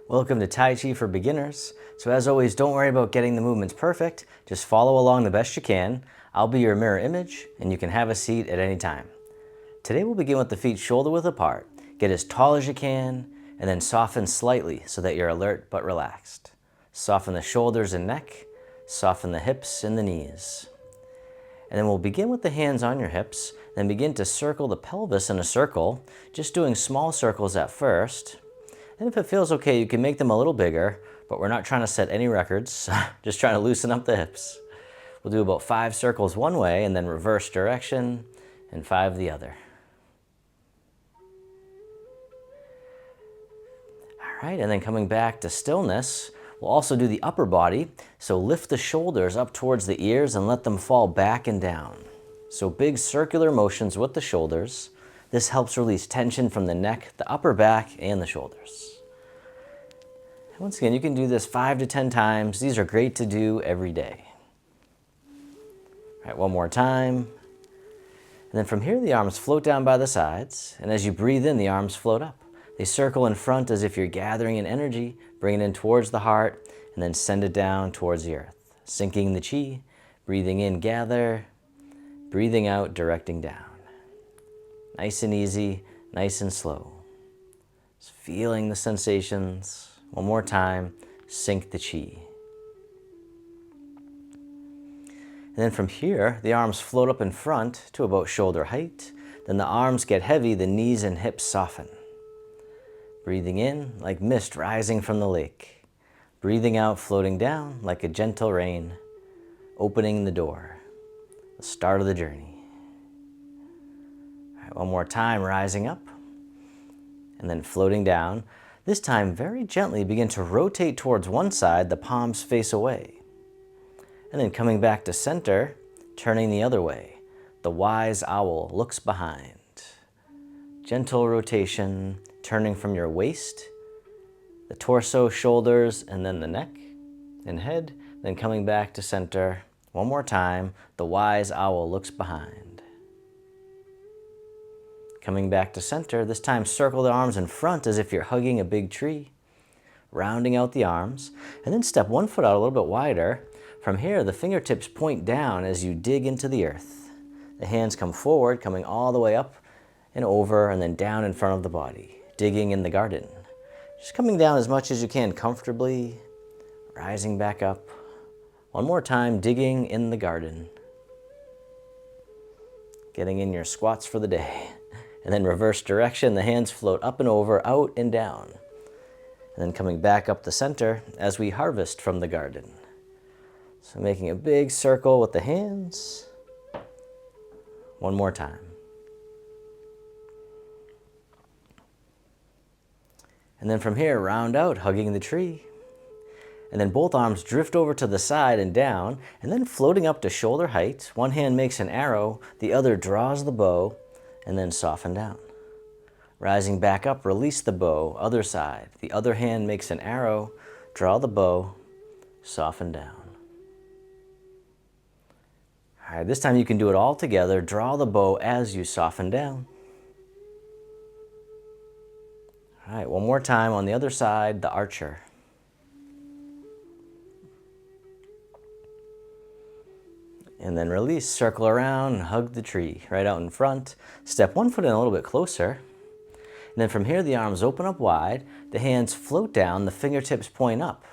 Welcome to Tai Chi for Beginners. So as always, don't worry about getting the movements perfect. Just follow along the best you can. I'll be your mirror image, and you can have a seat at any time. Today we'll begin with the feet shoulder width apart. Get as tall as you can, and then soften slightly so that you're alert but relaxed. Soften the shoulders and neck. Soften the hips and the knees. And then we'll begin with the hands on your hips, then begin to circle the pelvis in a circle, just doing small circles at first. And if it feels okay, you can make them a little bigger, but we're not trying to set any records, just trying to loosen up the hips. We'll do about 5 circles one way and then reverse direction and 5 the other. All right, and then coming back to stillness, we'll also do the upper body. So lift the shoulders up towards the ears and let them fall back and down. So big circular motions with the shoulders. This helps release tension from the neck, the upper back, and the shoulders. And once again, you can do this 5 to 10 times. These are great to do every day. All right, one more time. And then from here, the arms float down by the sides. And as you breathe in, the arms float up. They circle in front as if you're gathering in energy, bring it in towards the heart, and then send it down towards the earth. Sinking the chi, breathing in, gather, breathing out, directing down. Nice and easy, nice and slow. Just feeling the sensations. One more time, sink the chi. And then from here, the arms float up in front to about shoulder height. Then the arms get heavy, the knees and hips soften. Breathing in like mist rising from the lake. Breathing out, floating down like a gentle rain, opening the door, the start of the journey. All right, one more time, rising up and then floating down. This time, very gently begin to rotate towards one side, the palms face away. And then coming back to center, turning the other way. The wise owl looks behind. Gentle rotation, turning from your waist, the torso, shoulders, and then the neck and head, then coming back to center. One more time, the wise owl looks behind. Coming back to center, this time circle the arms in front as if you're hugging a big tree, rounding out the arms, and then step one foot out a little bit wider. From here, the fingertips point down as you dig into the earth. The hands come forward, coming all the way up and over, and then down in front of the body, digging in the garden. Just coming down as much as you can comfortably, rising back up. One more time, digging in the garden. Getting in your squats for the day. And then reverse direction, the hands float up and over, out and down. And then coming back up the center as we harvest from the garden. So making a big circle with the hands. One more time. And then from here, round out, hugging the tree. And then both arms drift over to the side and down, and then floating up to shoulder height. One hand makes an arrow, the other draws the bow, and then soften down. Rising back up, release the bow, other side. The other hand makes an arrow, draw the bow, soften down. All right, this time you can do it all together. Draw the bow as you soften down. All right, one more time on the other side, the archer. And then release, circle around, and hug the tree right out in front. Step one foot in a little bit closer. And then from here, the arms open up wide, the hands float down, the fingertips point up.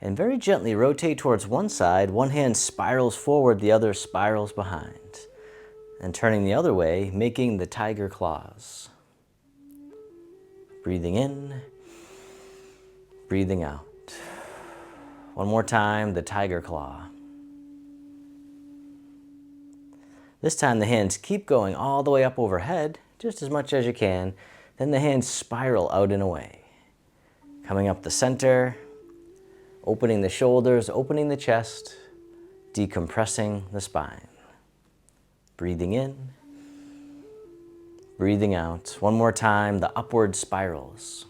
And very gently rotate towards one side, one hand spirals forward, the other spirals behind. And turning the other way, making the tiger claws. Breathing in, breathing out. One more time, the tiger claw. This time the hands keep going all the way up overhead, just as much as you can. Then the hands spiral out and away. Coming up the center, opening the shoulders, opening the chest, decompressing the spine. Breathing in, breathing out. One more time, the upward spirals.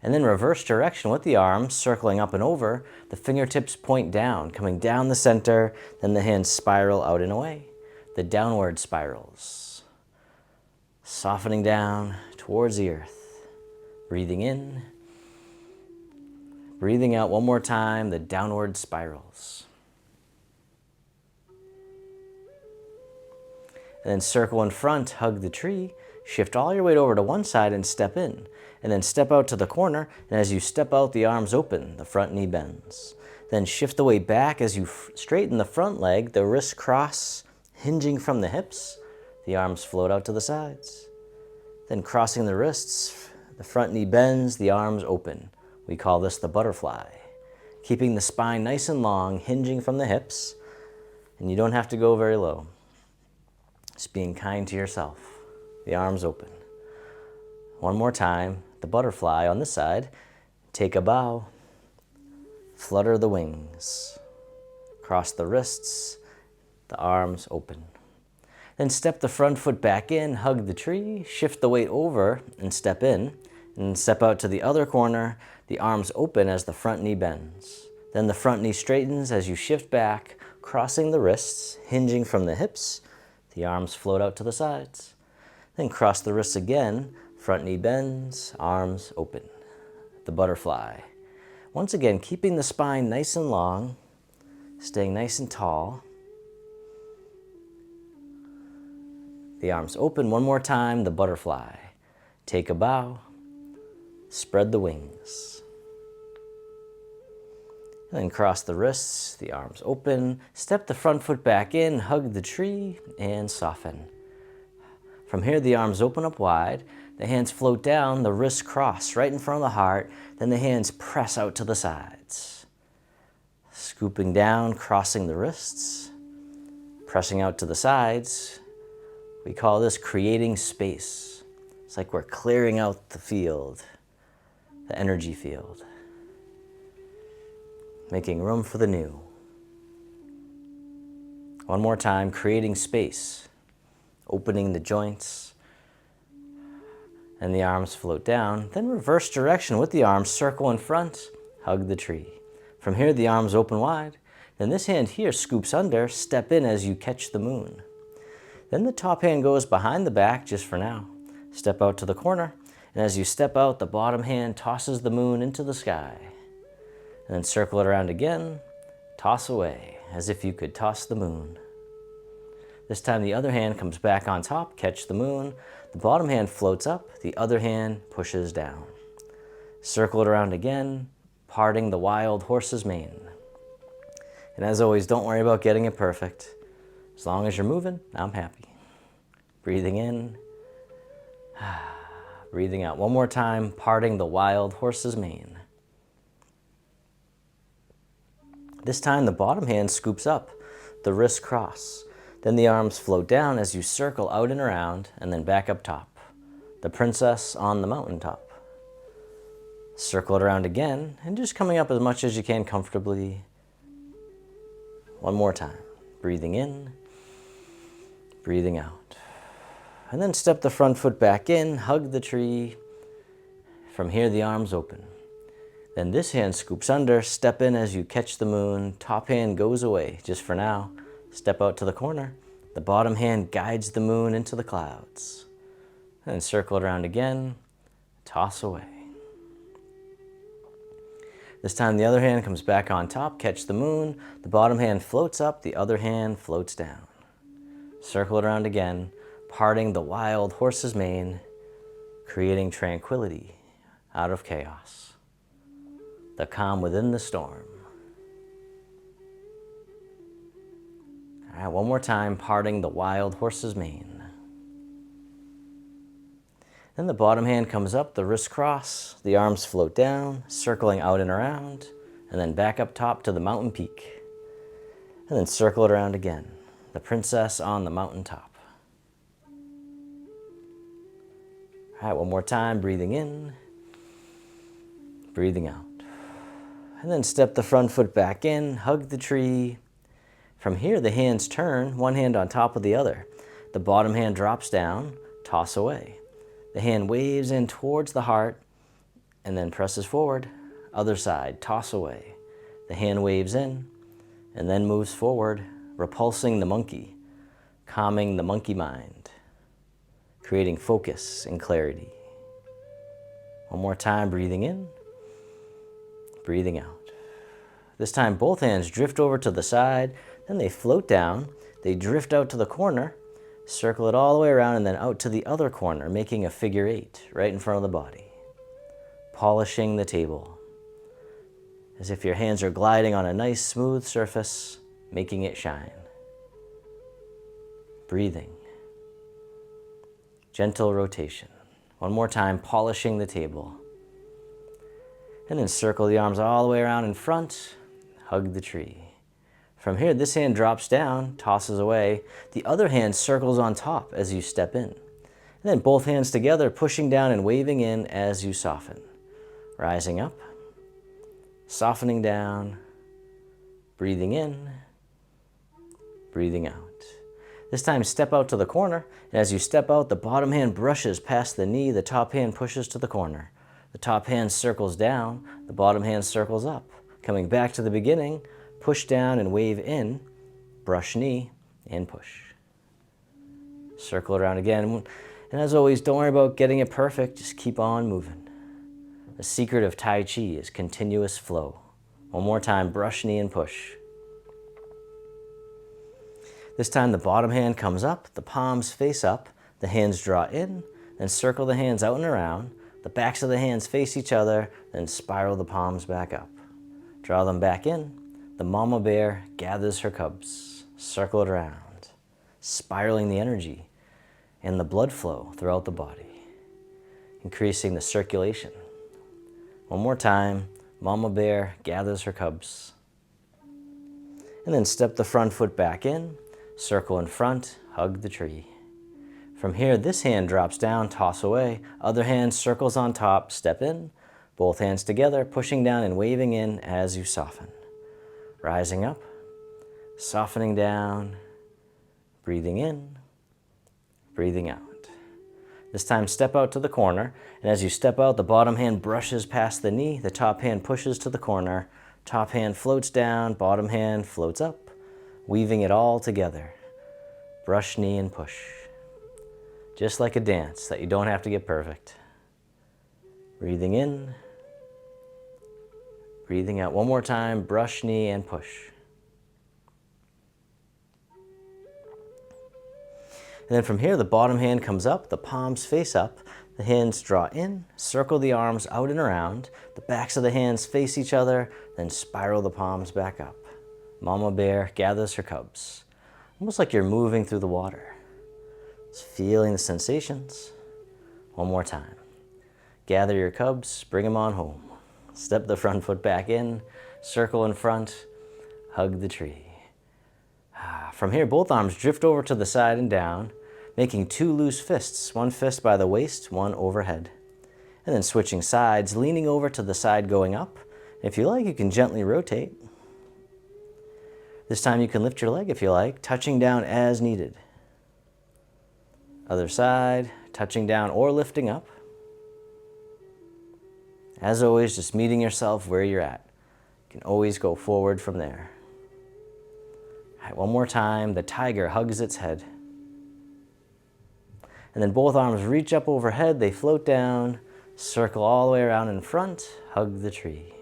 And then reverse direction with the arms, circling up and over. The fingertips point down, coming down the center, then the hands spiral out and away. The downward spirals. Softening down towards towards the earth. Breathing in. Breathing out one more time, the downward spirals. And then circle in front, hug the tree, shift all your weight over to one side and step in. And then step out to the corner, and as you step out, the arms open, the front knee bends. Then shift the weight back as you straighten the front leg, the wrists cross, hinging from the hips, the arms float out to the sides. Then crossing the wrists, the front knee bends, the arms open. We call this the butterfly. Keeping the spine nice and long, hinging from the hips, and you don't have to go very low. Just being kind to yourself. The arms open. One more time, the butterfly on this side. Take a bow. Flutter the wings. Cross the wrists, the arms open. Then step the front foot back in, hug the tree, shift the weight over and step in, and step out to the other corner, the arms open as the front knee bends. Then the front knee straightens as you shift back, crossing the wrists, hinging from the hips, the arms float out to the sides. Then cross the wrists again, front knee bends, arms open. The butterfly. Once again, keeping the spine nice and long, staying nice and tall. The arms open one more time, the butterfly. Take a bow, spread the wings. And then cross the wrists, the arms open, step the front foot back in, hug the tree, and soften. From here, the arms open up wide, the hands float down, the wrists cross right in front of the heart, then the hands press out to the sides. Scooping down, crossing the wrists, pressing out to the sides. We call this creating space. It's like we're clearing out the field, the energy field, making room for the new. One more time, creating space, opening the joints, and the arms float down. Then reverse direction with the arms, circle in front, hug the tree. From here, the arms open wide. Then this hand here scoops under, step in as you catch the moon. Then the top hand goes behind the back, just for now. Step out to the corner, and as you step out, the bottom hand tosses the moon into the sky. And then circle it around again, toss away, as if you could toss the moon. This time the other hand comes back on top, catch the moon. The bottom hand floats up, the other hand pushes down. Circle it around again, parting the wild horse's mane. And as always, don't worry about getting it perfect. As long as you're moving, I'm happy. Breathing in, breathing out. One more time, parting the wild horse's mane. This time the bottom hand scoops up, the wrists cross. Then the arms float down as you circle out and around, and then back up top. The princess on the mountaintop. Circle it around again, and just coming up as much as you can comfortably. One more time. Breathing in, breathing out. And then step the front foot back in, hug the tree. From here, the arms open. Then this hand scoops under, step in as you catch the moon. Top hand goes away, just for now. Step out to the corner. The bottom hand guides the moon into the clouds. And then circle it around again, toss away. This time the other hand comes back on top, catch the moon. The bottom hand floats up, the other hand floats down. Circle it around again, parting the wild horse's mane, creating tranquility out of chaos. The calm within the storm. All right, one more time, parting the wild horse's mane. Then the bottom hand comes up, the wrists cross, the arms float down, circling out and around, and then back up top to the mountain peak. And then circle it around again, the princess on the mountaintop. All right, one more time, breathing in, breathing out. And then step the front foot back in, hug the tree. From here, the hands turn, one hand on top of the other. The bottom hand drops down, toss away. The hand waves in towards the heart and then presses forward. Other side, toss away. The hand waves in and then moves forward, repulsing the monkey, calming the monkey mind, creating focus and clarity. One more time, breathing in, breathing out. This time, both hands drift over to the side, then they float down, they drift out to the corner, circle it all the way around, and then out to the other corner, making a figure 8 right in front of the body. Polishing the table, as if your hands are gliding on a nice smooth surface, making it shine. Breathing. Gentle rotation. One more time, polishing the table. And then circle the arms all the way around in front, hug the tree. From here, this hand drops down, tosses away. The other hand circles on top as you step in. And then both hands together, pushing down and waving in as you soften. Rising up, softening down, breathing in, breathing out. This time, step out to the corner, and as you step out, the bottom hand brushes past the knee, the top hand pushes to the corner. The top hand circles down, the bottom hand circles up. Coming back to the beginning, push down and wave in, brush knee, and push. Circle around again, and as always, don't worry about getting it perfect, just keep on moving. The secret of Tai Chi is continuous flow. One more time, brush knee and push. This time the bottom hand comes up, the palms face up, the hands draw in, then circle the hands out and around, the backs of the hands face each other, then spiral the palms back up. Draw them back in, the mama bear gathers her cubs, circle it around, spiraling the energy and the blood flow throughout the body, increasing the circulation. One more time, mama bear gathers her cubs. And then step the front foot back in, circle in front, hug the tree. From here, this hand drops down, toss away. Other hand circles on top, step in. Both hands together, pushing down and waving in as you soften. Rising up, softening down, breathing in, breathing out. This time, step out to the corner, and as you step out, the bottom hand brushes past the knee, the top hand pushes to the corner, top hand floats down, bottom hand floats up, weaving it all together. Brush knee and push. Just like a dance that you don't have to get perfect. Breathing in, breathing out. One more time, brush knee and push. And then from here, the bottom hand comes up, the palms face up, the hands draw in, circle the arms out and around, the backs of the hands face each other, then spiral the palms back up. Mama bear gathers her cubs, almost like you're moving through the water. Just feeling the sensations. One more time. Gather your cubs, bring them on home. Step the front foot back in, circle in front, hug the tree. From here, both arms drift over to the side and down, making 2 loose fists, one fist by the waist, one overhead. And then switching sides, leaning over to the side going up. If you like, you can gently rotate. This time you can lift your leg if you like, touching down as needed. Other side, touching down or lifting up. As always, just meeting yourself where you're at. You can always go forward from there. All right, one more time, the tiger hugs its head. And then both arms reach up overhead, they float down, circle all the way around in front, hug the tree.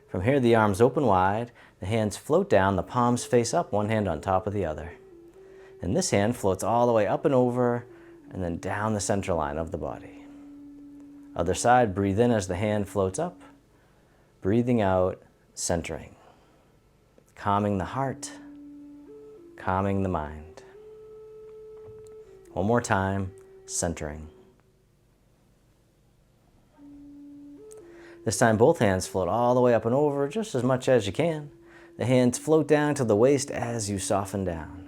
From here, the arms open wide, the hands float down, the palms face up, one hand on top of the other. And this hand floats all the way up and over, and then down the center line of the body. Other side, breathe in as the hand floats up, breathing out, centering. Calming the heart, calming the mind. One more time, centering. This time both hands float all the way up and over just as much as you can. The hands float down to the waist as you soften down.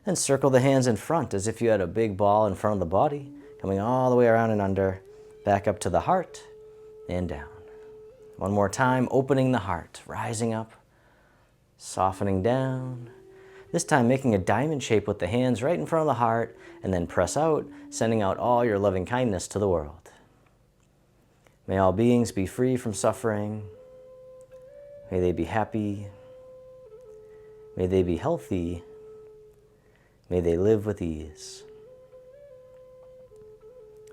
Then circle the hands in front as if you had a big ball in front of the body, coming all the way around and under, back up to the heart and down. One more time, opening the heart, rising up, softening down. This time making a diamond shape with the hands right in front of the heart, and then press out, sending out all your loving kindness to the world. May all beings be free from suffering. May they be happy. May they be healthy. May they live with ease.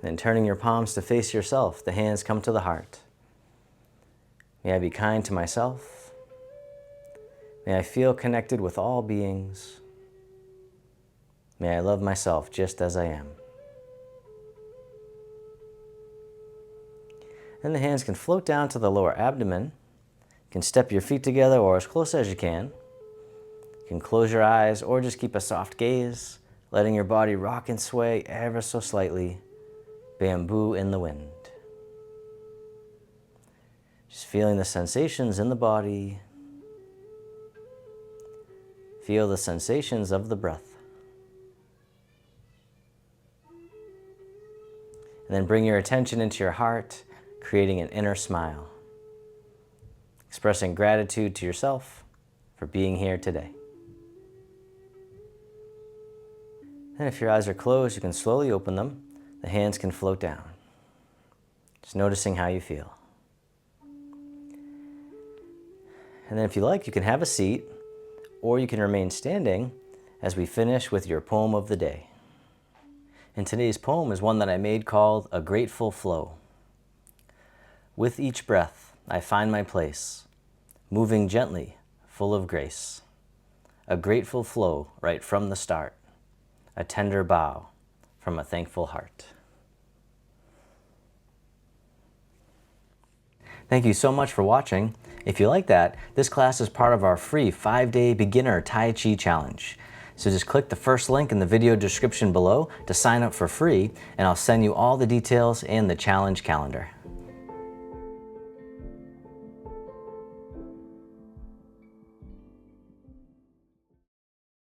Then turning your palms to face yourself, the hands come to the heart. May I be kind to myself. May I feel connected with all beings. May I love myself just as I am. And the hands can float down to the lower abdomen. You can step your feet together or as close as you can. You can close your eyes or just keep a soft gaze, letting your body rock and sway ever so slightly. Bamboo in the wind. Just feeling the sensations in the body. Feel the sensations of the breath. And then bring your attention into your heart, creating an inner smile. Expressing gratitude to yourself for being here today. And if your eyes are closed, you can slowly open them. The hands can float down. Just noticing how you feel. And then if you like, you can have a seat, or you can remain standing as we finish with your poem of the day. And today's poem is one that I made called A Grateful Flow. With each breath, I find my place, moving gently, full of grace. A grateful flow right from the start, a tender bow from a thankful heart. Thank you so much for watching. If you like that, this class is part of our free 5-day beginner Tai Chi challenge. So just click the first link in the video description below to sign up for free, and I'll send you all the details and the challenge calendar.